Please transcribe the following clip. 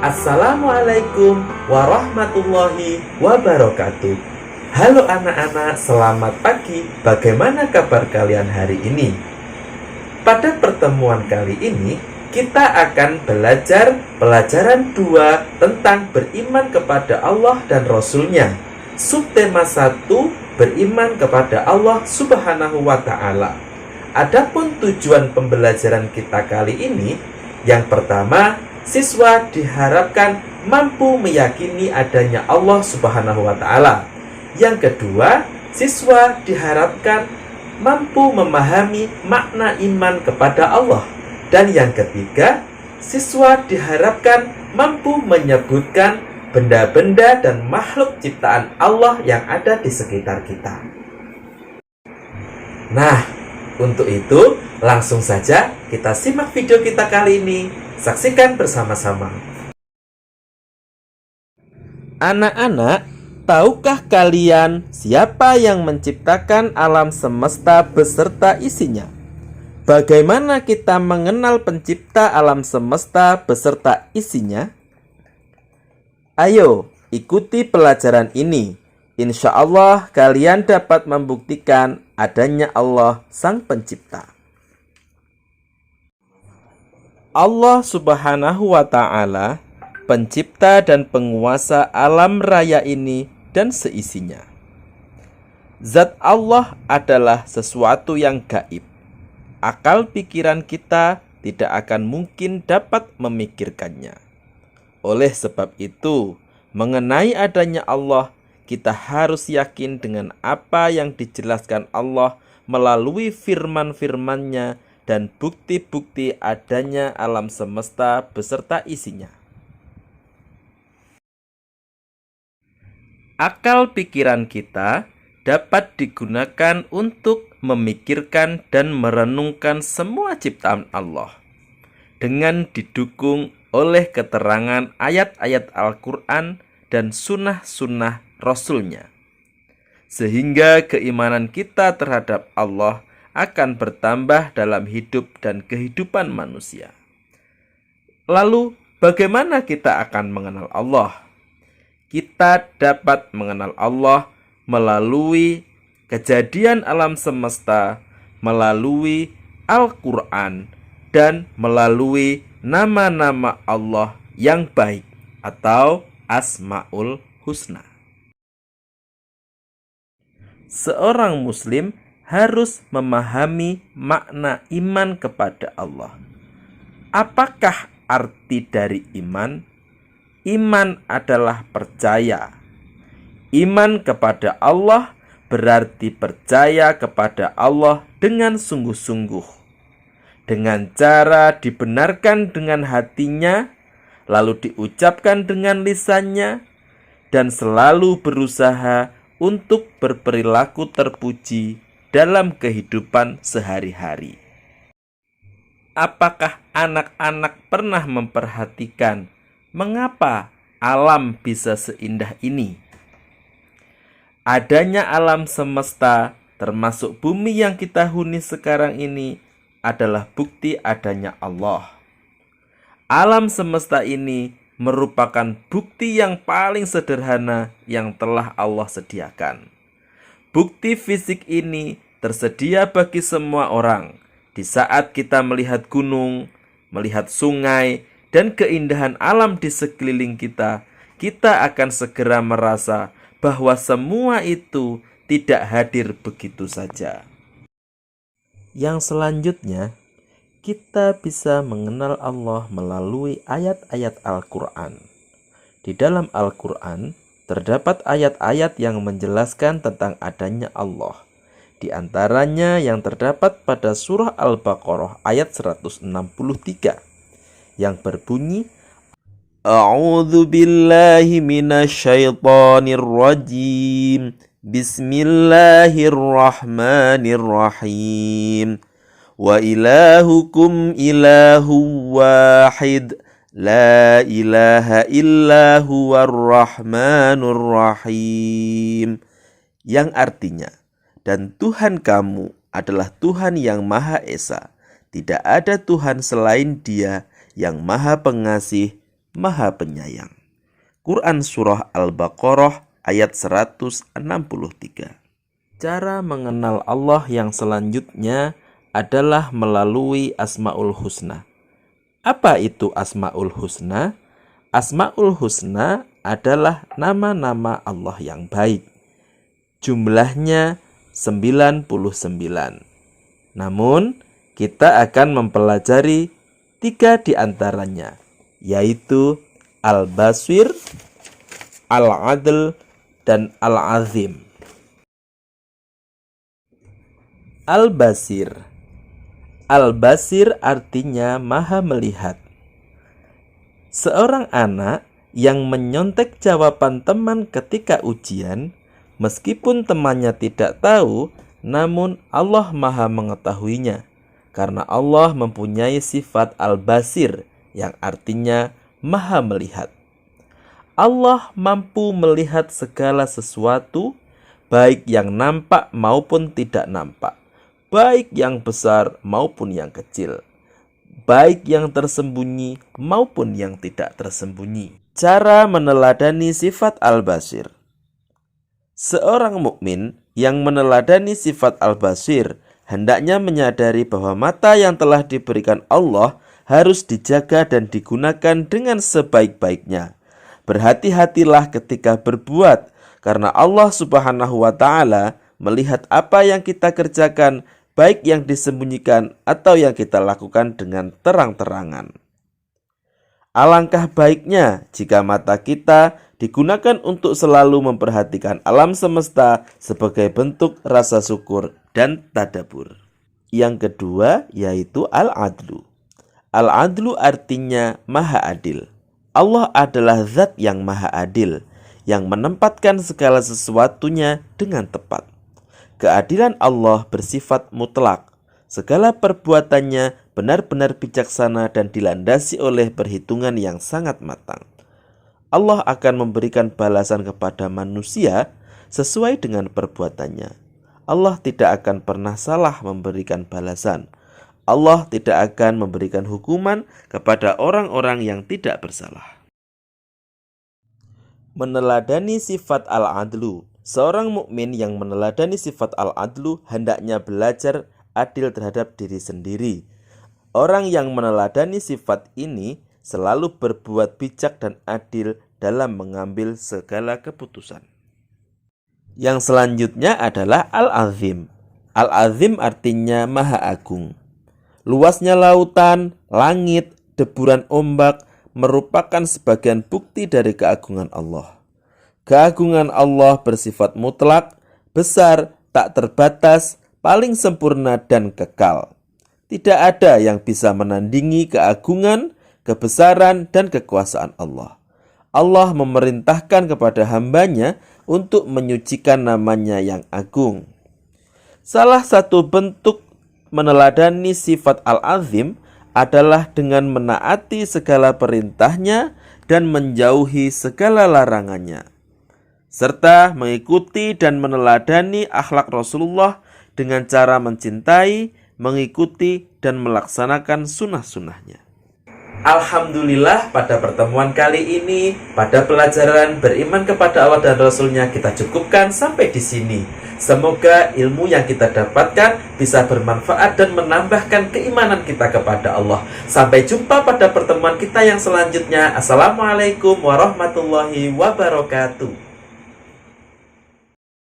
Assalamualaikum warahmatullahi wabarakatuh. Halo anak-anak, selamat pagi. Bagaimana kabar kalian hari ini? Pada pertemuan kali ini, kita akan belajar pelajaran 2 tentang beriman kepada Allah dan Rasul-Nya. Subtema 1, beriman kepada Allah Subhanahu wa Ta'ala. Adapun tujuan pembelajaran kita kali ini, yang pertama, siswa diharapkan mampu meyakini adanya Allah Subhanahu wa Ta'ala. Yang kedua, siswa diharapkan mampu memahami makna iman kepada Allah. Dan yang ketiga, siswa diharapkan mampu menyebutkan benda-benda dan makhluk ciptaan Allah yang ada di sekitar kita. Nah, untuk itu langsung saja kita simak video kita kali ini. Saksikan bersama-sama. Anak-anak, tahukah kalian siapa yang menciptakan alam semesta beserta isinya? Bagaimana kita mengenal pencipta alam semesta beserta isinya? Ayo, ikuti pelajaran ini. Insya Allah kalian dapat membuktikan adanya Allah Sang Pencipta. Allah Subhanahu wa Ta'ala, pencipta dan penguasa alam raya ini dan seisinya. Zat Allah adalah sesuatu yang gaib. Akal pikiran kita tidak akan mungkin dapat memikirkannya. Oleh sebab itu, mengenai adanya Allah, kita harus yakin dengan apa yang dijelaskan Allah melalui firman-firman-Nya dan bukti-bukti adanya alam semesta beserta isinya. Akal pikiran kita dapat digunakan untuk memikirkan dan merenungkan semua ciptaan Allah dengan didukung oleh keterangan ayat-ayat Al-Quran dan sunnah-sunnah Rasul-Nya, sehingga keimanan kita terhadap Allah akan bertambah dalam hidup dan kehidupan manusia. Lalu, bagaimana kita akan mengenal Allah? Kita dapat mengenal Allah melalui kejadian alam semesta, melalui Al-Quran, dan melalui nama-nama Allah yang baik atau Asmaul Husna. Seorang Muslim harus memahami makna iman kepada Allah. Apakah arti dari iman? Iman adalah percaya. Iman kepada Allah berarti percaya kepada Allah dengan sungguh-sungguh, dengan cara dibenarkan dengan hatinya, lalu diucapkan dengan lisannya, dan selalu berusaha untuk berperilaku terpuji dalam kehidupan sehari-hari. Apakah anak-anak pernah memperhatikan mengapa alam bisa seindah ini? Adanya alam semesta, termasuk bumi yang kita huni sekarang ini, adalah bukti adanya Allah. Alam semesta ini merupakan bukti yang paling sederhana yang telah Allah sediakan. Bukti fisik ini tersedia bagi semua orang. Di saat kita melihat gunung, melihat sungai, dan keindahan alam di sekeliling kita, kita akan segera merasa bahwa semua itu tidak hadir begitu saja. Yang selanjutnya, kita bisa mengenal Allah melalui ayat-ayat Al-Quran. Di dalam Al-Quran, terdapat ayat-ayat yang menjelaskan tentang adanya Allah. Di antaranya yang terdapat pada surah Al-Baqarah ayat 163 yang berbunyi, A'udzu billahi minasyaitonir rajim. Bismillahirrahmanirrahim. Wa ilahukum ilahu wahid. La ilaha illa huwar rahmanur rahim. Yang artinya, dan Tuhan kamu adalah Tuhan yang Maha Esa. Tidak ada Tuhan selain Dia yang Maha Pengasih, Maha Penyayang. Quran Surah Al-Baqarah ayat 163. Cara mengenal Allah yang selanjutnya adalah melalui Asmaul Husna. Apa itu Asmaul Husna? Asmaul Husna adalah nama-nama Allah yang baik. Jumlahnya 99. Namun, kita akan mempelajari 3 di antaranya, yaitu Al-Basir, Al-Adl, dan Al-Azim. Al-Basir. Al-Basir artinya maha melihat. Seorang anak yang menyontek jawaban teman ketika ujian, meskipun temannya tidak tahu, namun Allah maha mengetahuinya. Karena Allah mempunyai sifat Al-Basir yang artinya maha melihat. Allah mampu melihat segala sesuatu, baik yang nampak maupun tidak nampak, baik yang besar maupun yang kecil, baik yang tersembunyi maupun yang tidak tersembunyi. Cara meneladani sifat Al-Basir. Seorang mukmin yang meneladani sifat Al-Basir hendaknya menyadari bahwa mata yang telah diberikan Allah harus dijaga dan digunakan dengan sebaik-baiknya. Berhati-hatilah ketika berbuat, karena Allah Subhanahu wa Ta'ala melihat apa yang kita kerjakan, baik yang disembunyikan atau yang kita lakukan dengan terang-terangan. Alangkah baiknya jika mata kita digunakan untuk selalu memperhatikan alam semesta sebagai bentuk rasa syukur dan tadabbur. Yang kedua yaitu Al-Adlu. Al-Adlu artinya maha adil. Allah adalah zat yang maha adil, yang menempatkan segala sesuatunya dengan tepat. Keadilan Allah bersifat mutlak. Segala perbuatannya benar-benar bijaksana dan dilandasi oleh perhitungan yang sangat matang. Allah akan memberikan balasan kepada manusia sesuai dengan perbuatannya. Allah tidak akan pernah salah memberikan balasan. Allah tidak akan memberikan hukuman kepada orang-orang yang tidak bersalah. Meneladani sifat Al-Adlu. Seorang mukmin yang meneladani sifat Al-Adlu hendaknya belajar adil terhadap diri sendiri. Orang yang meneladani sifat ini selalu berbuat bijak dan adil dalam mengambil segala keputusan. Yang selanjutnya adalah Al-Azim. Al-Azim artinya maha agung. Luasnya lautan, langit, deburan ombak merupakan sebagian bukti dari keagungan Allah. Keagungan Allah bersifat mutlak, besar, tak terbatas, paling sempurna dan kekal. Tidak ada yang bisa menandingi keagungan, kebesaran, dan kekuasaan Allah. Allah memerintahkan kepada hambanya untuk menyucikan namanya yang agung. Salah satu bentuk meneladani sifat Al-Azim adalah dengan menaati segala perintahnya dan menjauhi segala larangannya, serta mengikuti dan meneladani akhlak Rasulullah dengan cara mencintai, mengikuti, dan melaksanakan sunnah-sunnahnya. Alhamdulillah, pada pertemuan kali ini, pada pelajaran beriman kepada Allah dan Rasulnya, kita cukupkan sampai di sini. Semoga ilmu yang kita dapatkan bisa bermanfaat dan menambahkan keimanan kita kepada Allah. Sampai jumpa pada pertemuan kita yang selanjutnya. Assalamualaikum warahmatullahi wabarakatuh.